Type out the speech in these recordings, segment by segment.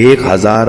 1000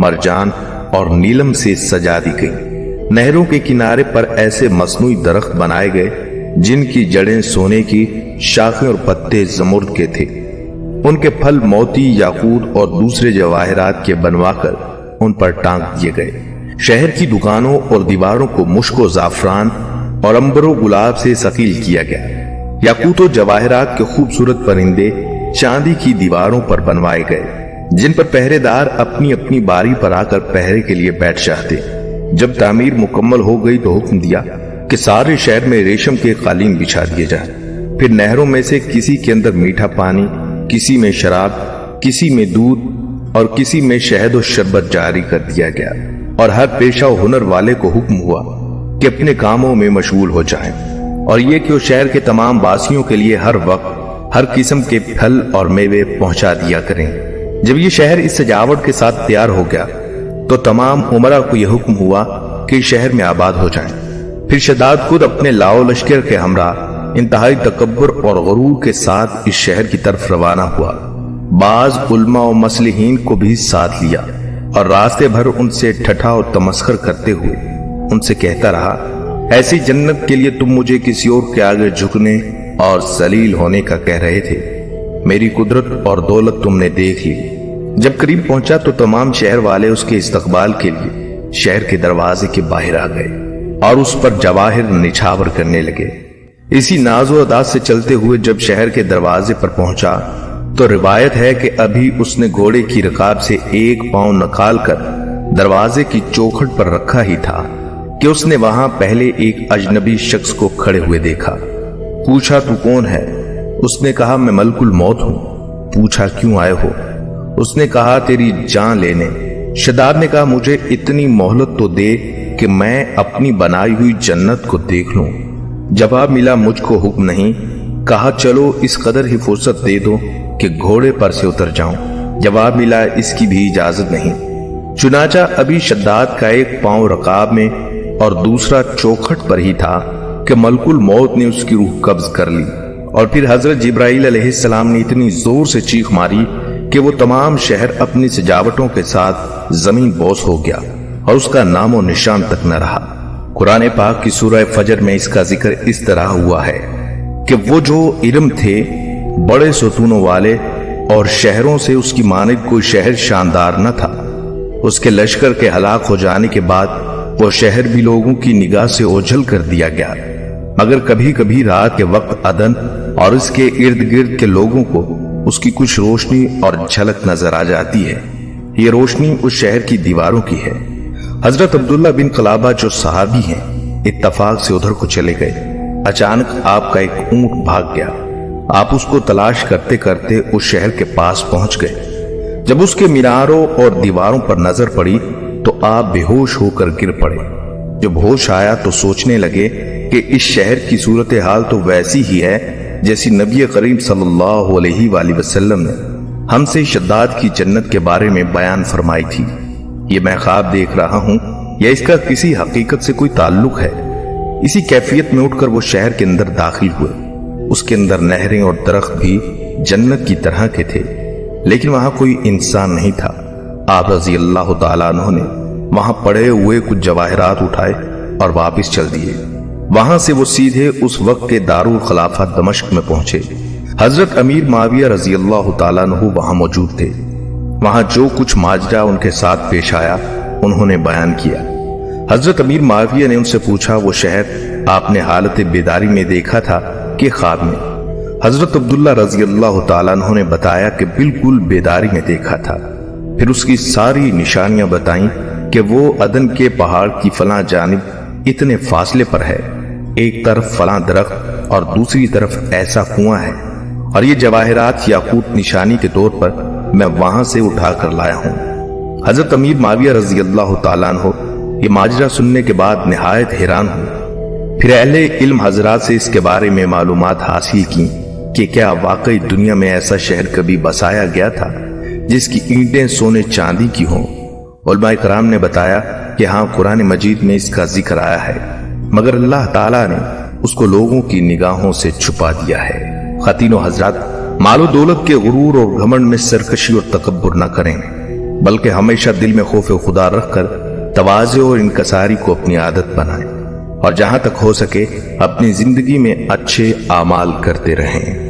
مرجان اور نیلم سے سجا دی گئی۔ نہروں کے کنارے پر ایسے مصنوعی درخت بنائے گئے جن کی جڑیں سونے کی، شاخیں اور پتے زمرد کے تھے۔ ان کے پھل موتی، یاقوت اور دوسرے جواہرات کے بنوا کر ان پر ٹانگ دیے گئے۔ شہر کی دکانوں اور دیواروں کو مشک و زعفران اور عنبر و گلاب سے ثقیل کیا گیا۔ یاقوت و جواہرات کے خوبصورت پرندے چاندی کی دیواروں پر بنوائے گئے جن پر پہرے دار اپنی اپنی باری پر آ کر پہرے کے لیے بیٹھ جاتے۔ جب تعمیر مکمل ہو گئی تو حکم دیا کہ سارے شہر میں ریشم کے قالین بچھا دیے جائیں۔ پھر نہروں میں سے کسی کے اندر میٹھا پانی، کسی میں شراب، کسی میں دودھ اور کسی میں شہد و شربت جاری کر دیا گیا، اور ہر پیشہ و ہنر والے کو حکم ہوا کہ اپنے کاموں میں مشغول ہو جائیں، اور یہ کہ وہ شہر کے تمام باسیوں کے لیے ہر وقت ہر قسم کے پھل اور میوے پہنچا دیا کریں۔ جب یہ شہر اس سجاوٹ کے ساتھ تیار ہو گیا تو تمام امراء کو یہ حکم ہوا کہ اس شہر میں آباد ہو جائیں۔ پھر شداد خود اپنے لاؤ لشکر کے ہمراہ انتہائی تکبر اور غرور کے ساتھ اس شہر کی طرف روانہ ہوا۔ بعض علماء و مصلحین کو بھی ساتھ لیا اور راستے بھر ان سے ٹھٹھا اور تمسخر کرتے ہوئے ان سے کہتا رہا، ایسی جنت کے لیے تم مجھے کسی اور کے آگے جھکنے اور ذلیل ہونے کا کہہ رہے تھے، میری قدرت اور دولت تم نے دیکھ لی۔ جب قریب پہنچا تو تمام شہر والے اس کے استقبال کے لیے شہر کے دروازے کے باہر آ گئے اور اس پر جواہر نچھاور کرنے لگے۔ اسی ناز و ادا سے چلتے ہوئے جب شہر کے دروازے پر پہنچا تو روایت ہے کہ ابھی اس نے گھوڑے کی رکاب سے ایک پاؤں نکال کر دروازے کی چوکھٹ پر رکھا ہی تھا کہ اس نے وہاں پہلے ایک اجنبی شخص کو کھڑے ہوئے دیکھا۔ پوچھا تو کون ہے؟ اس نے کہا میں ملک الموت ہوں۔ پوچھا کیوں آئے ہو؟ اس نے کہا تیری جان لینے۔ شداد نے کہا مجھے اتنی مہلت تو دے کہ میں اپنی بنائی ہوئی جنت کو دیکھ لوں۔ جواب ملا مجھ کو حکم نہیں۔ کہا چلو اس قدر ہی فرصت دے دو کہ گھوڑے پر سے اتر جاؤں۔ جواب ملا اس کی بھی اجازت نہیں۔ چنانچہ ابھی شداد کا ایک پاؤں رکاب میں اور دوسرا چوکھٹ پر ہی تھا کہ ملک الموت نے اس کی روح قبض کر لی، اور پھر حضرت جبرائیل علیہ السلام نے اتنی زور سے چیخ ماری کہ وہ تمام شہر اپنی سجاوٹوں کے ساتھ زمین بوس ہو گیا اور اس کا نام و نشان تک نہ رہا۔ قرآن پاک کی سورہ فجر میں اس کا ذکر اس طرح ہوا ہے کہ وہ جو ارم تھے بڑے ستونوں والے اور شہروں سے اس کی مانند کوئی شہر شاندار نہ تھا۔ اس کے لشکر کے ہلاک ہو جانے کے بعد وہ شہر بھی لوگوں کی نگاہ سے اوجھل کر دیا گیا، مگر کبھی کبھی رات کے وقت عدن اور اس کے ارد گرد کے لوگوں کو اس کی کچھ روشنی اور جھلک نظر آ جاتی ہے۔ یہ روشنی اس شہر کی دیواروں کی ہے۔ حضرت عبداللہ بن قلابہ جو صحابی ہیں اتفاق سے ادھر کو چلے گئے۔ اچانک آپ کا ایک اونٹ بھاگ گیا۔ آپ اس کو تلاش کرتے کرتے اس شہر کے پاس پہنچ گئے۔ جب اس کے میناروں اور دیواروں پر نظر پڑی تو آپ بے ہوش ہو کر گر پڑے۔ جب ہوش آیا تو سوچنے لگے کہ اس شہر کی صورتحال تو ویسی ہی ہے جیسی نبی کریم صلی اللہ علیہ وآلہ وسلم نے ہم سے شداد کی جنت کے بارے میں بیان فرمائی تھی۔ یہ میں خواب دیکھ رہا ہوں یا اس کا کسی حقیقت سے کوئی تعلق ہے؟ اسی کیفیت میں اٹھ کر وہ شہر کے اندر داخل ہوئے۔ اس کے اندر نہریں اور درخت بھی جنت کی طرح کے تھے، لیکن وہاں کوئی انسان نہیں تھا۔ آپ رضی اللہ تعالیٰ عنہ نے وہاں پڑے ہوئے کچھ جواہرات اٹھائے اور واپس چل دیے۔ وہاں سے وہ سیدھے اس وقت کے دارالخلافہ دمشق میں پہنچے۔ حضرت امیر معاویہ رضی اللہ تعالیٰ عنہ وہاں موجود تھے۔ وہاں جو کچھ ماجرا ان کے ساتھ پیش آیا انہوں نے بیان کیا۔ حضرت امیر معاویہ نے ان سے پوچھا وہ شہر آپ نے حالت بیداری میں دیکھا تھا کہ خواب میں؟ حضرت عبداللہ رضی اللہ تعالیٰ عنہ نے بتایا کہ بالکل بیداری میں دیکھا تھا۔ پھر اس کی ساری نشانیاں بتائیں کہ وہ عدن کے پہاڑ کی فلاں جانب اتنے فاصلے پر ہے، ایک طرف فلاں درخت اور دوسری طرف ایسا کنواں ہے، اور یہ جواہرات یاقوت نشانی کے طور پر میں وہاں سے اٹھا کر لایا ہوں۔ حضرت امیر معاویہ رضی اللہ تعالیٰ عنہ یہ ماجرا سننے کے بعد نہایت حیران ہوئے۔ پھر اہل علم حضرات سے اس کے بارے میں معلومات حاصل کی کہ کیا واقعی دنیا میں ایسا شہر کبھی بسایا گیا تھا جس کی اینٹیں سونے چاندی کی ہوں۔ علماء کرام نے بتایا کہ ہاں قرآن مجید میں اس کا ذکر آیا ہے، مگر اللہ تعالیٰ نے اس کو لوگوں کی نگاہوں سے چھپا دیا ہے۔ خواتین و حضرات، مال و دولت کے غرور اور گھمنڈ میں سرکشی اور تکبر نہ کریں۔ بلکہ ہمیشہ دل میں خوف خدا رکھ کر تواضع اور انکساری کو اپنی عادت بنائیں، اور جہاں تک ہو سکے اپنی زندگی میں اچھے اعمال کرتے رہیں۔